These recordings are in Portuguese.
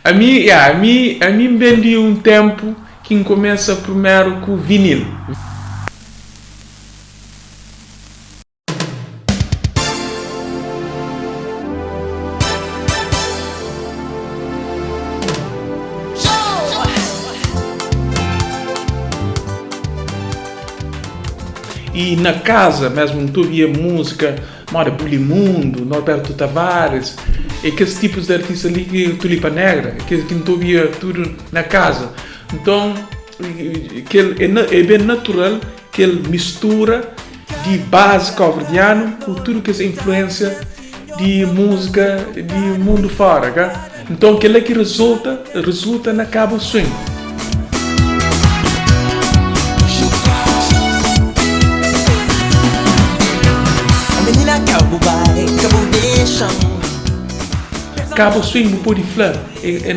A mim vem de um tempo que começa primeiro com vinil. E na casa mesmo tu via música, Mora Bulimundo, Norberto Tavares, e aqueles tipos de artistas ali, que Tulipa Negra, que tu via tudo na casa. Então, é bem natural que ele mistura de base cabo-verdiano com tudo que é influência de música de mundo fora. Tá? Então, aquilo é que resulta na Cabo Swing. Cabo Swing pode falar,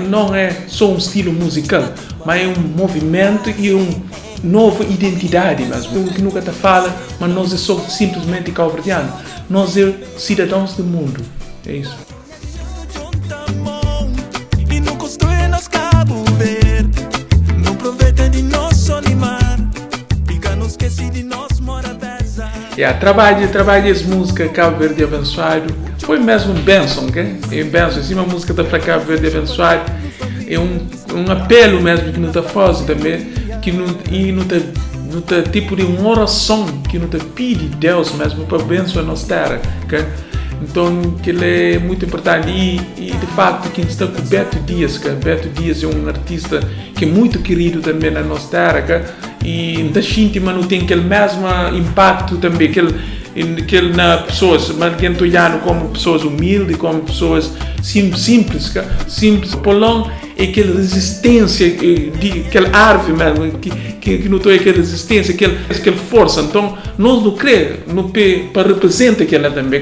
não é só um estilo musical, mas é um movimento e uma nova identidade mesmo. Que nunca te fala, mas nós é só simplesmente cabo-verdiano. Nós é cidadãos do mundo. É isso. Trabalho as músicas Cabo Verde Abençoado. Foi mesmo bênção, okay? É bênção. Assim, uma música da Cabo Verde Abençoado é um apelo mesmo que não está fazendo também, que não está tipo de uma oração que não está pede Deus mesmo para abençoar a nossa terra, okay? Então, que ele é muito importante e de facto quem está com Beto Dias, que Beto Dias é um artista que é muito querido também na nossa terra, que, e da íntima não tem aquele mesmo impacto também que ele na pessoas, mas que olhando como pessoas humildes, como pessoas simples, Polão é aquela resistência de aquela árvore mesmo que não tem aquela resistência, aquela força. Então nós não cremos para representar aquela também,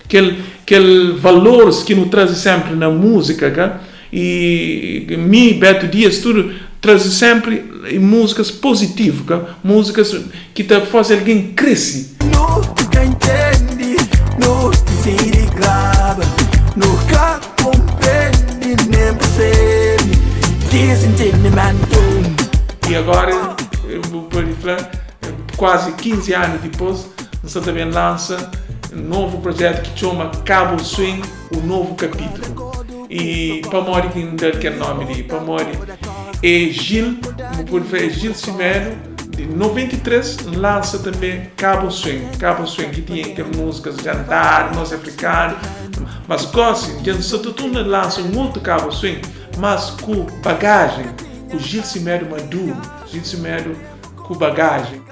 aquele valores que nos traz sempre na música, e Beto Dias tudo traz sempre músicas positivas, músicas que fazem alguém crescer. Nunca entendi, nunca se grava, nunca compreende, nem percebe, desentendimento. E agora, quase 15 anos depois, nós também lança um novo projeto que chama Cabo Swing, o novo capítulo. E Pamori, que é o nome de Pamori, e Gil Cimero, de 93, lança também Cabo Swing, que tinha músicas de andar, nós africanos, mas gosto de Sototuna lança um outro Cabo Swing, mas com bagagem, o Gil Cimero maduro, Gil Cimero com bagagem.